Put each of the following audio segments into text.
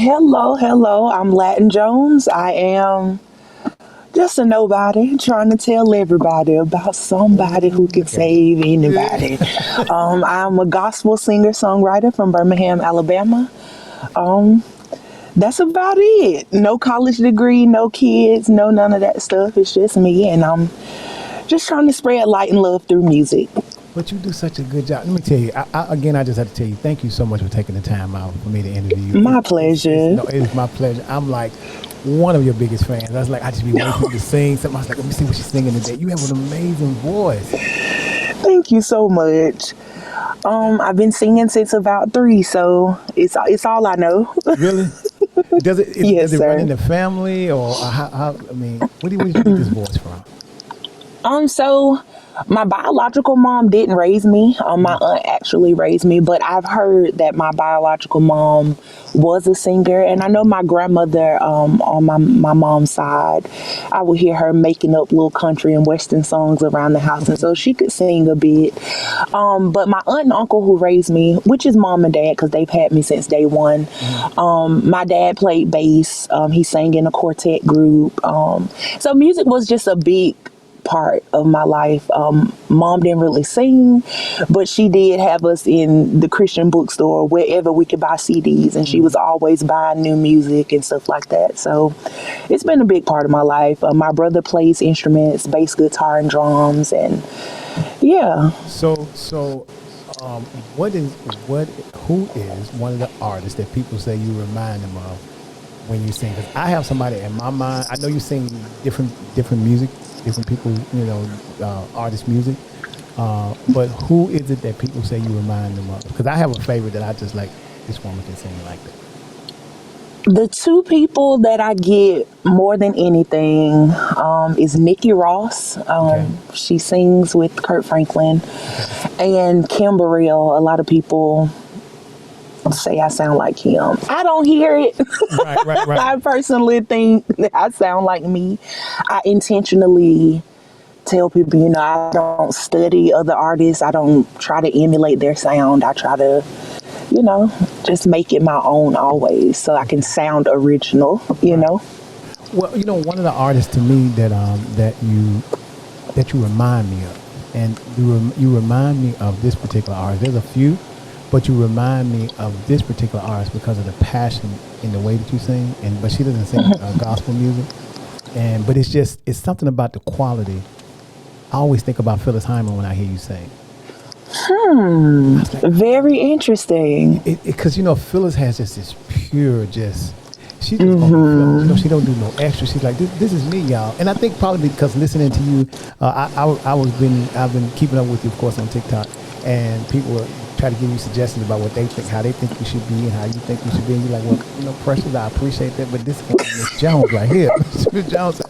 Hello, hello. I'm Latin Jones. I am just a nobody trying to tell everybody about somebody who can Look at you. save Yeah. anybody. I'm a gospel singer songwriter from Birmingham, Alabama. Um, that's about it. No college degree, no kids, no none of that stuff. It's just me, and I'm just trying to spread light and love through music. But you do such a good job. Let me tell you. Again, I just have to tell you, thank you so much for taking the time out for me to interview you. My It's pleasure. no, it's my pleasure. I'm like one of your biggest fans. I was like, I just be waiting for you to sing something. I was like, let me see what she's singing today. You have an amazing voice. Thank you so much. I've been singing since about three, so it's all I know. Really? Does Yes, it run in sir. the family or how? I mean, where did you get this voice from? So my biological mom didn't raise me. My Mhm. aunt actually raised me, but I've heard that my biological mom was a singer, and I know my grandmother, on my mom's side, I would hear her making up little country and western songs around the house, and so she could sing a bit. But my aunt and uncle who raised me, which is mom and dad, because they've had me since day one. Mhm. My dad played bass. He sang in a quartet group. So music was just a big part of my life. Mom didn't really sing, but she did have us in the Christian bookstore wherever we could buy CDs, and she was always buying new music and stuff like that. So it's been a big part of my life. My brother plays instruments, bass guitar and drums, and yeah. So, what is what? Who is one of the artists that people say you remind them of when you sing? Because I have somebody in my mind. I know you sing different music, different people, artist music. But who is it that people say you remind them of? Because I have a favorite that I just like. This woman can sing like that. The two people that I get more than anything is Nikki Ross. Okay. She sings with Kurt Franklin, Okay. and Kim Burrell. A lot of people say I sound like him. I don't hear it. Right. Right. Right. I personally think that I sound like me. I intentionally tell people, I don't study other artists. I don't try to emulate their sound. I try to, you know, just make it my own always so I can sound original, Right. Well, one of the artists to me that you remind me of, and you remind me of this particular artist. There's a few, but you remind me of this particular artist because of the passion in the way that you sing. And but she doesn't sing gospel music, but it's something about the quality. I always think about Phyllis Hyman when I hear you sing. I was like, Very interesting. because Phyllis has just this pure, just she just gonna be Phyllis. She don't do no extra. She's like, this is me, y'all. And I think probably because listening to you, I've been keeping up with you, of course, on TikTok, and people will try to give you suggestions about what they think, how they think you should be, and how you think you should be. And you're like, well, Precious, I appreciate that, but this is Miss Jones right here. Miss Jones.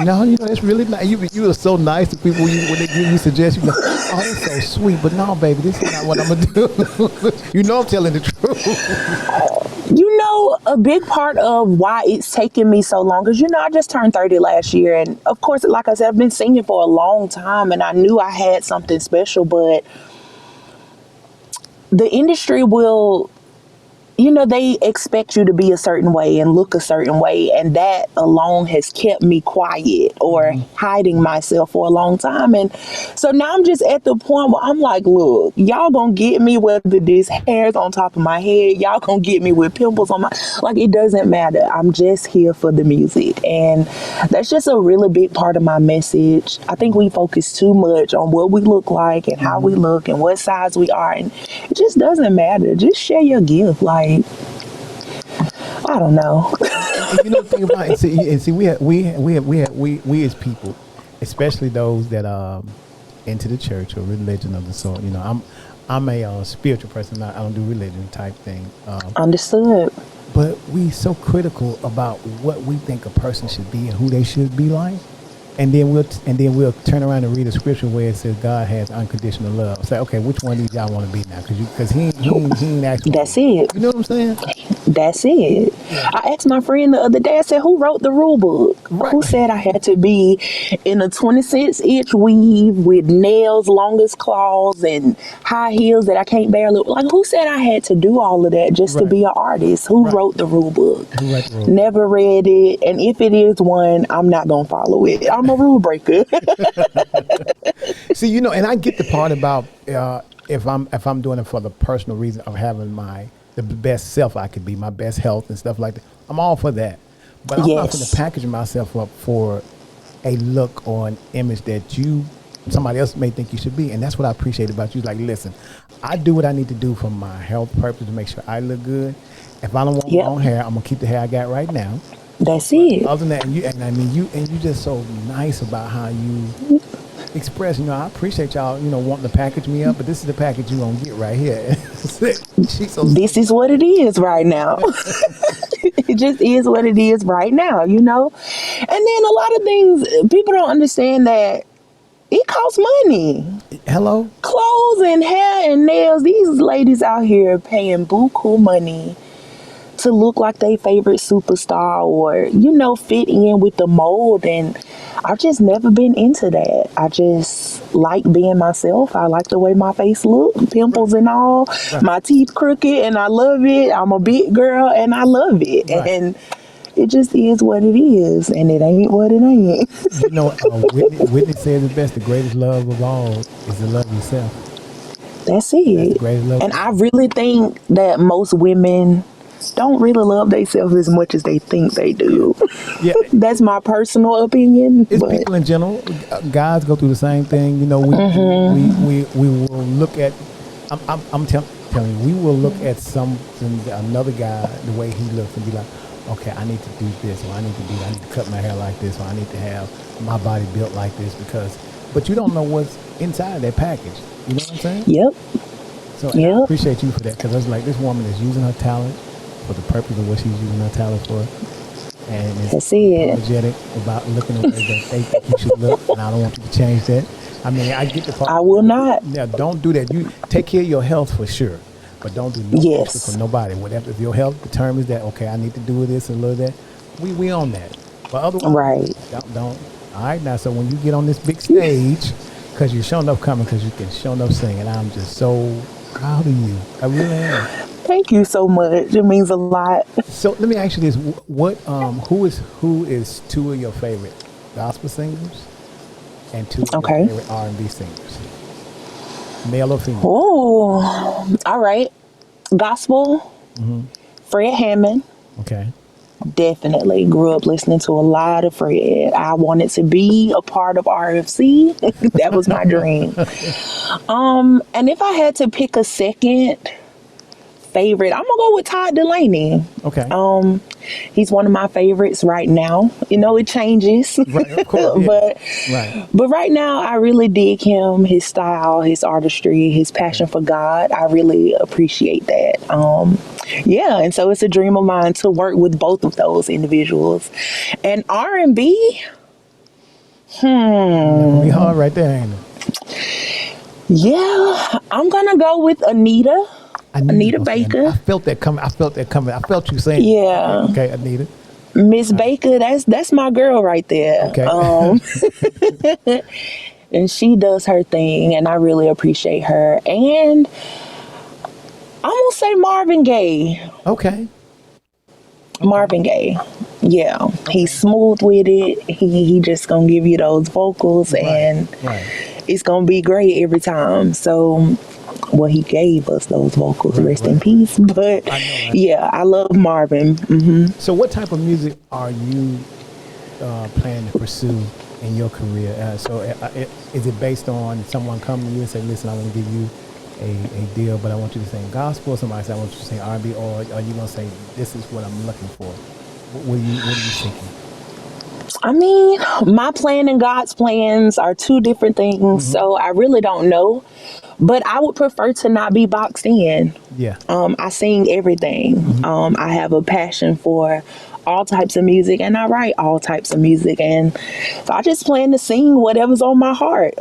No, it's really nice. You are so nice to people when they give you suggestions. You're like, oh, that's so sweet. But no, baby, this is not what I'm gonna do. I'm telling the truth. A big part of why it's taken me so long is, I just turned 30 last year. And of course, like I said, I've been singing for a long time and I knew I had something special, but the industry will, they expect you to be a certain way and look a certain way. And that alone has kept me quiet or Hmm. hiding myself for a long time. And so now I'm just at the point where I'm like, look, y'all gonna get me whether this hair's on top of my head, y'all gonna get me with pimples on like, it doesn't matter. I'm just here for the music. And that's just a really big part of my message. I think we focus too much on what we look like and how we Hmm. look and what size we are. And it just doesn't matter. Just share your gift. Like, I don't know. And the thing about it, and see, we as people, especially those that into the church or religion of the sort. I'm a spiritual person. I don't do religion type thing. Understood. But we so critical about what we think a person should be and who they should be like. And then we'll turn around and read a scripture where it says God has unconditional love. Say, okay, which one of these y'all want to be now? Because he ain't actually. That's it. You know what I'm saying? That's it. I asked my friend the other day, I said, who wrote the rule book? Right. Who said I had to be in a 26-inch weave with nails long as claws and high heels that I can't barely, like, who said I had to do all of that just to Right. be an artist? Who Right. wrote the rule book? Who wrote the rule book? Never read it. And if it is one, I'm not going to follow it. I'm a rule breaker. See, you know, and I get the part about if I'm doing it for the personal reason of having the best self I could be, my best health and stuff like that. I'm all for that, but I'm not going Yes. to package myself up for a look or an image that somebody else may think you should be, and that's what I appreciate about you. Like, listen, I do what I need to do for my health purpose to make sure I look good. If I don't want Yep. long hair, I'm gonna keep the hair I got right now. That's it. Other than that, you just so nice about how you express. You know, I appreciate y'all, wanting to package me up, but this is the package you gonna get right here. She's so This is what it is right now. It just is what it is right now, And then a lot of things, people don't understand that it costs money. hello. Clothes and hair and nails, these ladies out here paying buku money to look like their favorite superstar or, fit in with the mold. And I've just never been into that. I just like being myself. I like the way my face look, pimples and all, my teeth crooked, and I love it. I'm a big girl and I love it. Right. And it just is what it is, and it ain't what it ain't. You know, Whitney said it best: the greatest love of all is to love yourself. That's That's the it. greatest love. And I really think that most women don't really love themselves as much as they think they do. Yeah. That's my personal opinion. It's But people in general. Guys go through the same thing. You know, we will look at. I'm telling you, we will look at another guy, the way he looks, and be like, okay, I need to do this, or I need to do that. I need to cut my hair like this, or I need to have my body built like this but you don't know what's inside that package. You know what I'm saying? yep, So Yep. I appreciate you for that, because I was like, this woman is using her talent for the purpose of what she's using her talent for, and is that's it. energetic about looking the way that they think you should look, and I don't want you to change that. I mean, I get the part. I will not. Yeah, don't do that. You take care of your health for sure, but don't do no Yes. extra for nobody. Whatever, if your health determines that, okay, I need to do this and a little that, we on that. But otherwise, Right. don't. All right, now, so when you get on this big stage, because you're showing up coming, because you can show up sing, and I'm just so proud of you. I really am. Thank you so much. It means a lot. So let me ask you this: who is two of your favorite gospel singers, and two of Okay. your favorite R&B singers, male or female? Oh, all right. Gospel, Fred Hammond. Okay. Definitely grew up listening to a lot of Fred. I wanted to be a part of RFC. That was my dream. And if I had to pick a second favorite, I'm gonna go with Todd Delaney. Okay. He's one of my favorites right now. It changes. Right, of course, yeah. but Right. but right now I really dig him, his style, his artistry, his passion for God. I really appreciate that. Yeah, and so it's a dream of mine to work with both of those individuals. And R&B, It'll be hard right there, ain't it? yeah, I'm gonna go with Anita. I knew Anita you were saying that. Baker. I felt that coming. I felt you saying. Yeah. Okay, Anita. Miss Baker, that's my girl right there. Okay. And she does her thing, and I really appreciate her. And I'm gonna say Marvin Gaye. Okay. Marvin Gaye. Yeah, he's smooth with it. He just gonna give you those vocals, and Right. it's gonna be great every time. So, well, he gave us those vocals. Right, Rest in right. peace. But I know, right? yeah, I love Marvin. So, what type of music are you planning to pursue in your career? Is it based on someone coming to you and say, "Listen, I want to give you a deal, but I want you to sing gospel"? Somebody say, "I want you to sing R&B," or are you gonna say, "This is what I'm looking for"? What are you thinking? I mean, my plan and God's plans are two different things, so I really don't know. But I would prefer to not be boxed in. Yeah. I sing everything. I have a passion for all types of music, and I write all types of music, and so I just plan to sing whatever's on my heart.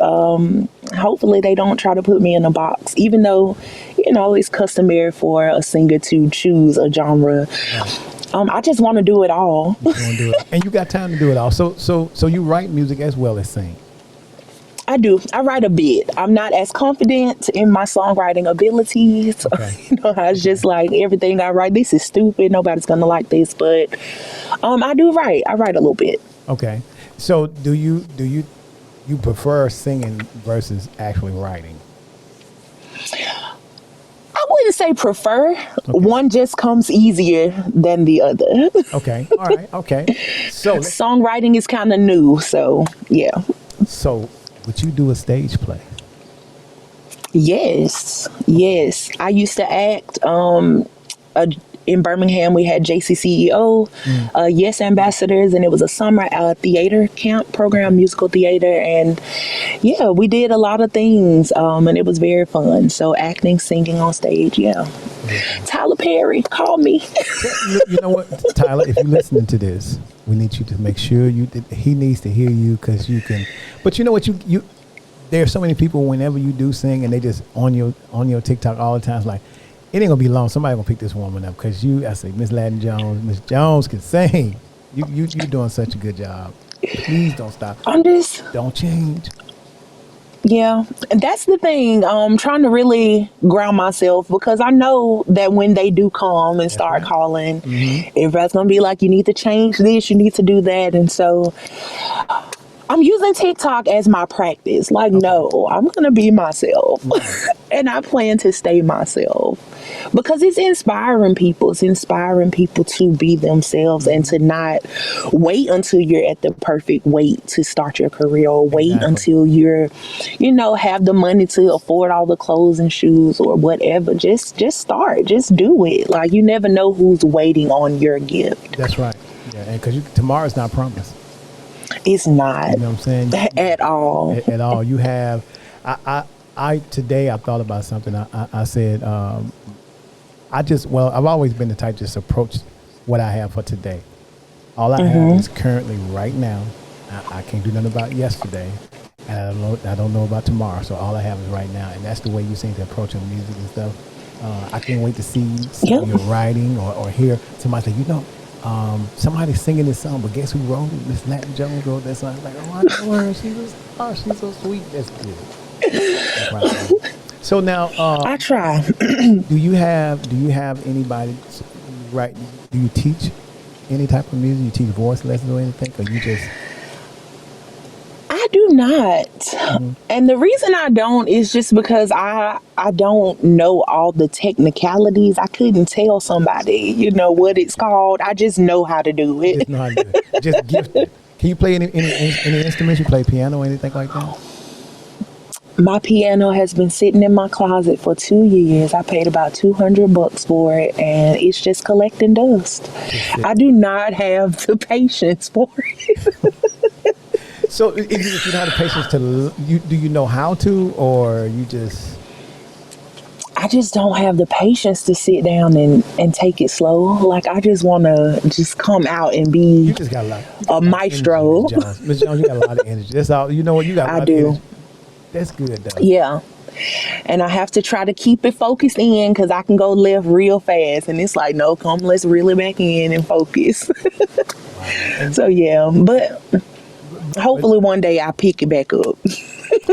Hopefully they don't try to put me in a box, even though, it's customary for a singer to choose a genre. I just want to do it all. You wanna do it. And you got time to do it all. So you write music as well as sing. I do. I write a bit. I'm not as confident in my songwriting abilities. Okay. I was just like, everything I write, this is stupid. Nobody's going to like this. But I do write. I write a little bit. Okay. So do you prefer singing versus actually writing? I wouldn't say prefer. Okay. One just comes easier than the other. Okay. All right. Okay. So songwriting is kind of new. So, yeah. So would you do a stage play? Yes. I used to act. In Birmingham, we had JCCEO, Yes Ambassadors, and it was a summer theater camp program, musical theater. And yeah, we did a lot of things, and it was very fun. So acting, singing on stage, yeah. Tyler Perry, call me. You know what, Tyler, if you're listening to this, we need you to make sure he needs to hear you, because you can. But you know what, you there are so many people whenever you do sing, and they just on your TikTok all the time. It's like, it ain't gonna be long. Somebody gonna pick this woman up, because I say, Miss Ladden Jones, Miss Jones can sing. You're doing such a good job. Please don't stop. Don't change. Yeah, and that's the thing. Trying to really ground myself, because I know that when they do come and start calling, everybody's gonna be like, you need to change this, you need to do that. And so I'm using TikTok as my practice. Like, no, I'm going to be myself. And I plan to stay myself, because it's inspiring people. It's inspiring people to be themselves and to not wait until you're at the perfect weight to start your career, or wait until you're, have the money to afford all the clothes and shoes or whatever. Just start. Just do it. Like, you never know who's waiting on your gift. That's right. Yeah, and because tomorrow's not promised. It's not. You know what I'm saying? At all. At all. You have, today I thought about something. I said, I've always been the type to just approach what I have for today. All I have is currently right now. I can't do nothing about yesterday, and I don't know about tomorrow. So all I have is right now, and that's the way you seem to approach your music and stuff. I can't wait to see your writing or hear somebody say, somebody's singing this song, but guess who wrote it? Miss Ladden Jones wrote that song. Like, I know her. She's so sweet. That's good. That's right. So now, I try. Do you have anybody? Right? Do you teach any type of music? You teach voice lessons or anything, or you just? I do not. And the reason I don't is just because I don't know all the technicalities. I couldn't tell somebody, what it's called. I just know how to do it. Just know how to do it. Just gifted. Can you play any instruments? You play piano or anything like that? My piano has been sitting in my closet for 2 years. I paid about $200 for it, and it's just collecting dust. I do not have the patience for it. So, if you don't have the patience do you know how to, or you just? I just don't have the patience to sit down and take it slow. Like, I just want to just come out and be you just got a maestro. Ms. Jones, you got a lot of energy. That's all. You know what? You got a lot of energy. That's good, though. Yeah. And I have to try to keep it focused in, because I can go left real fast. And it's like, no, let's reel it back in and focus. Wow. So, yeah. But hopefully one day I pick it back up.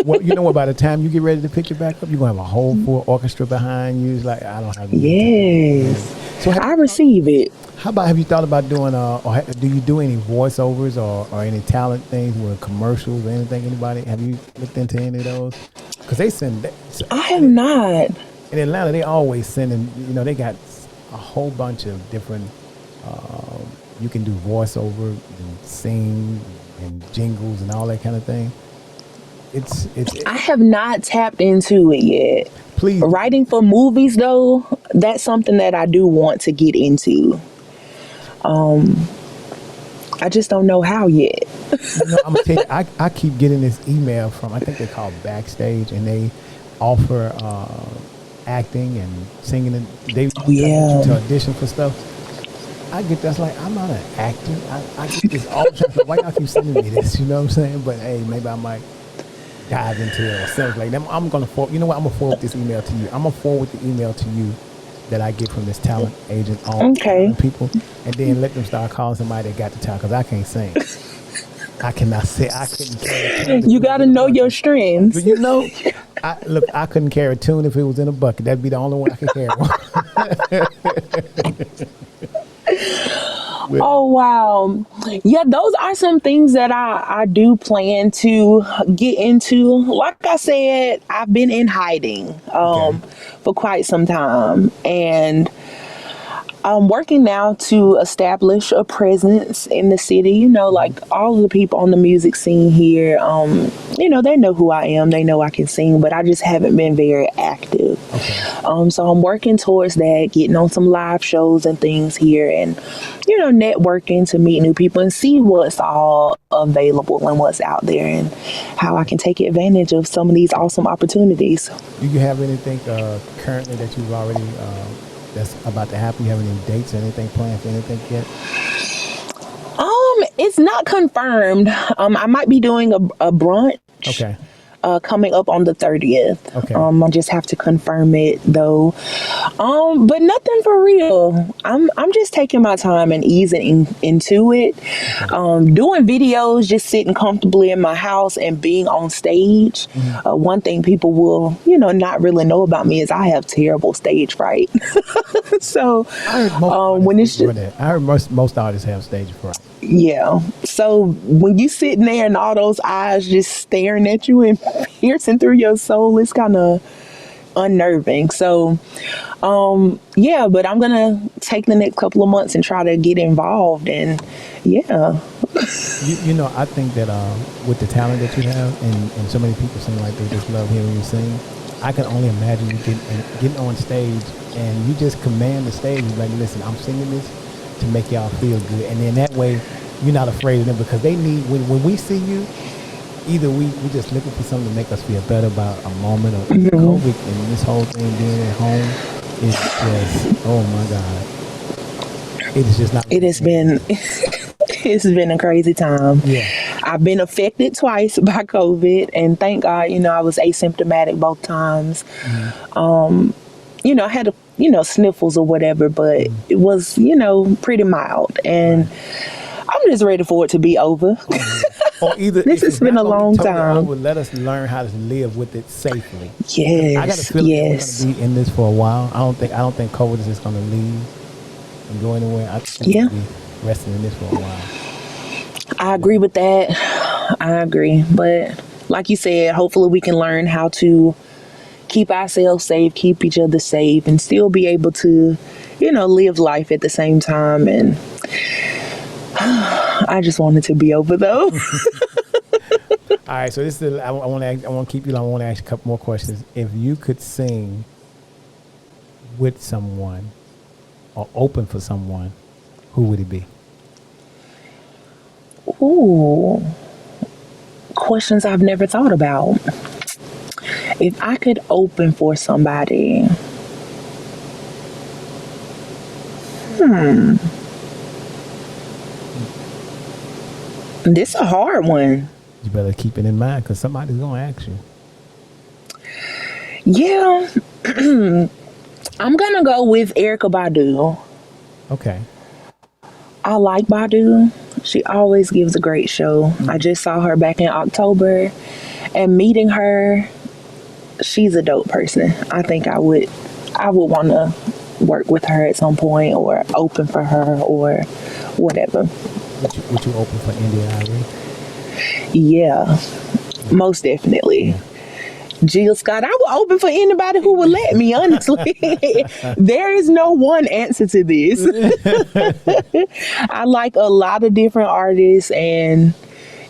Well, you know what? By the time you get ready to pick it back up, you're gonna have a whole full orchestra behind you. It's like, I don't have. Yes. So I receive it. How about, have you thought about doing? Or do you do any voiceovers or any talent things with commercials or anything? Anybody, have you looked into any of those? Because they send. I have not. In Atlanta, they always sending. They got a whole bunch of different. You can do voiceover and sing and jingles and all that kind of thing. I have not tapped into it yet. Please. Writing for movies, though, that's something that I do want to get into. I just don't know how yet. I'm gonna tell you, I keep getting this email from, I think they call Backstage, and they offer acting and singing, and they want you to audition for stuff. I get that's like I'm not an actor. I get this all the time. So why y'all keep sending me this? You know what I'm saying? But hey, maybe I might dive into it or something like that. I'm gonna forward. You know what? I'm gonna forward this email to you. I'm gonna forward the email to you that I get from this talent agent on Okay. people, and then let them start calling somebody that got the talent because I can't sing. I cannot say I couldn't carry a tune. You got to know your strengths. You know, I couldn't carry a tune if it was in a bucket. That'd be the only one I could carry. Oh wow. Yeah, those are some things that I do plan to get into. Like I said, I've been in hiding for quite some time, and I'm working now to establish a presence in the city. You know, like all of the people on the music scene here, you know, they know who I am. They know I can sing, but I just haven't been very active. Okay. So I'm working towards that, getting on some live shows and things here, and, you know, networking to meet new people and see what's all available and what's out there and how I can take advantage of some of these awesome opportunities. Do you have anything currently that you've already that's about to happen? You have any dates or anything planned for anything yet? It's not confirmed. I might be doing a brunch. Okay. Coming up on the 30th. Okay. I just have to confirm it though. But nothing for real. I'm just taking my time and easing into it. Doing videos, just sitting comfortably in my house and being on stage. One thing people will, you know, not really know about me is I have terrible stage fright. So I heard when it's just, I heard most artists have stage fright. yeah. So when you sitting there and all those eyes just staring at you and piercing through your soul, it's kind of unnerving. So, yeah, but I'm going to take the next couple of months and try to get involved. And yeah. You know, I think that with the talent that you have and so many people seem like they just love hearing you sing, I can only imagine you getting on stage and you just command the stage. Like, listen, I'm singing this to make y'all feel good. And then that way, you're not afraid of them because they need, when we see you, either we just looking for something to make us feel better about a moment of COVID and this whole thing being at home is just, oh my God. It is just not. It has been, it's been a crazy time. Yeah. I've been affected twice by COVID, and thank God, you know, I was asymptomatic both times. You know, I had sniffles or whatever, but it was, you know, pretty mild. And I'm just ready for it to be over. Or either this has been a long time. Would let us learn how to live with it safely. Yes. I got a feeling we're going to be in this for a while. I don't think COVID is just going to leave and go anywhere. I think we'll be resting in this for a while. I agree with that. I agree. But like you said, hopefully we can learn how to keep ourselves safe, keep each other safe, and still be able to, you know, live life at the same time. And I just want it to be over though. All right, so this is I want to keep you. I want to ask you a couple more questions. If you could sing with someone or open for someone, who would it be? Ooh, questions I've never thought about. If I could open for somebody, this is a hard one. You better keep it in mind because somebody's gonna ask you. Yeah, I'm gonna go with Erykah Badu. Okay. I like Badu. She always gives a great show. I just saw her back in October, and meeting her, she's a dope person. I think I would want to work with her at some point or open for her or whatever. Would you open for India Irie? Yeah, most definitely. Yeah. Jill Scott, I will open for anybody who will let me, honestly. There is no one answer to this. I like a lot of different artists, and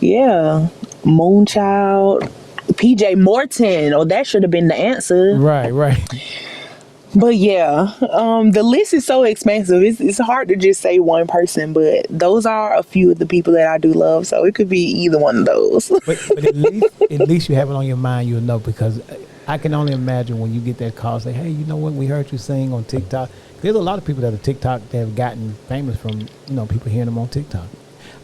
yeah, Moonchild, PJ Morton. Oh, that should have been the answer. Right. But yeah, the list is so expansive. It's hard to just say one person, but those are a few of the people that I do love. So it could be either one of those. But at least you have it on your mind. You'll know because I can only imagine when you get that call, say, hey, you know what, we heard you sing on TikTok. There's a lot of people that are TikTok that have gotten famous from, people hearing them on TikTok.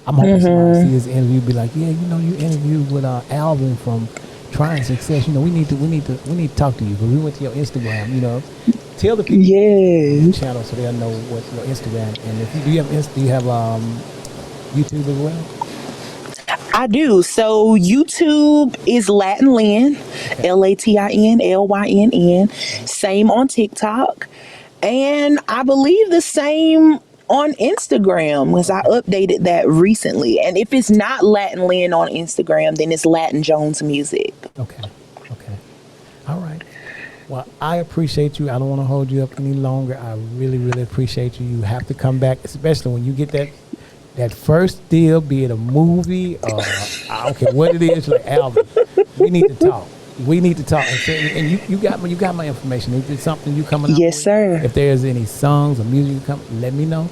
I'm hoping somebody see this interview, be like, yeah, you interviewed with Alvin from Trying Success. We need to talk to you, because we went to your Instagram. Tell the people your channel so they'll know what your Instagram. And if you do you have YouTube as well? I do. So YouTube is Latin Lynn, LATINLYNN. Same on TikTok. And I believe the same on Instagram, because I updated that recently. And if it's not Latin Lynn on Instagram, then it's Latin Jones Music. Okay. All right. Well, I appreciate you. I don't want to hold you up any longer. I really, really appreciate you. You have to come back, especially when you get that first deal, be it a movie or I don't care what it is. Like, Alvin, we need to talk. And you got my information. If it's something you coming up Yes, with, sir. if there's any songs or music you come, let me know.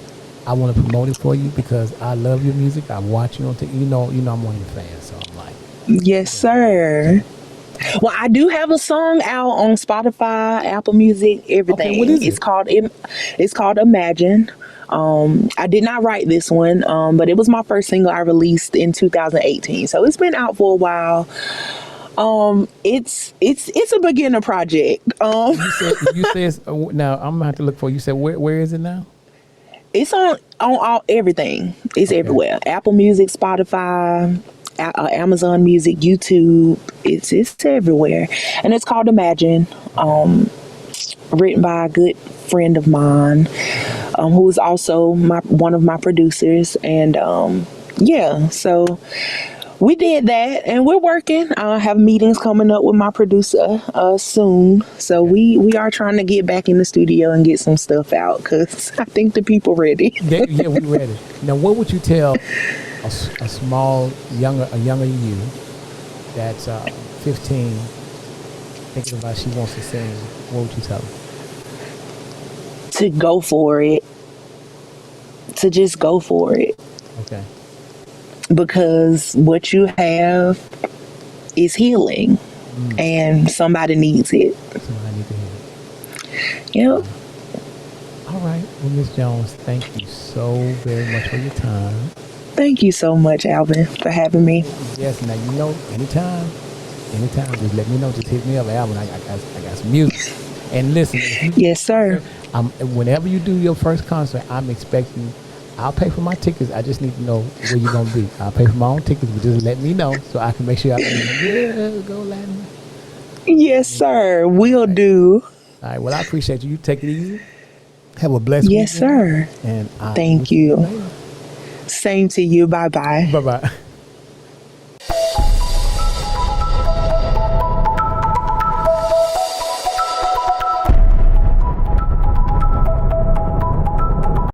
I want to promote it for you because I love your music. I watch you on TikTok. I'm one of your fans, so I'm like, Yes, sir. Well, I do have a song out on Spotify, Apple Music, everything. Okay, what is it? It's called Imagine. I did not write this one, but it was my first single I released in 2018. So it's been out for a while. It's a beginner project. You said now I'm gonna have to look for it. You said where is it now? It's on all everything. It's everywhere. Apple Music, Spotify, Amazon Music, YouTube. It's everywhere, and it's called Imagine. Written by a good friend of mine, who is also one of my producers, and so we did that, and we're working. I have meetings coming up with my producer soon, so we are trying to get back in the studio and get some stuff out, because I think the people ready. Yeah, we ready. Now, what would you tell a younger you that's 15, thinking about she wants to sing? What would you tell her? To go for it. To just go for it. Okay. Because what you have is healing, and somebody needs it. Somebody needs to hear it. Yep. All right. Well, Miss Jones, thank you so very much for your time. Thank you so much, Alvin, for having me. Yes. Now, anytime, just let me know. Just hit me up, Alvin. I got some music. And listen. Yes, sir. Whenever you do your first concert, I'm expecting. I'll pay for my tickets. I just need to know where you're gonna be. I'll pay for my own tickets, but just let me know so I can make sure go Latin. Yes, sir. Will do. All right. Well, I appreciate you. You take it easy. Have a blessed Yes, weekend. sir. And thank you. Same to you. Bye-bye. Bye-bye.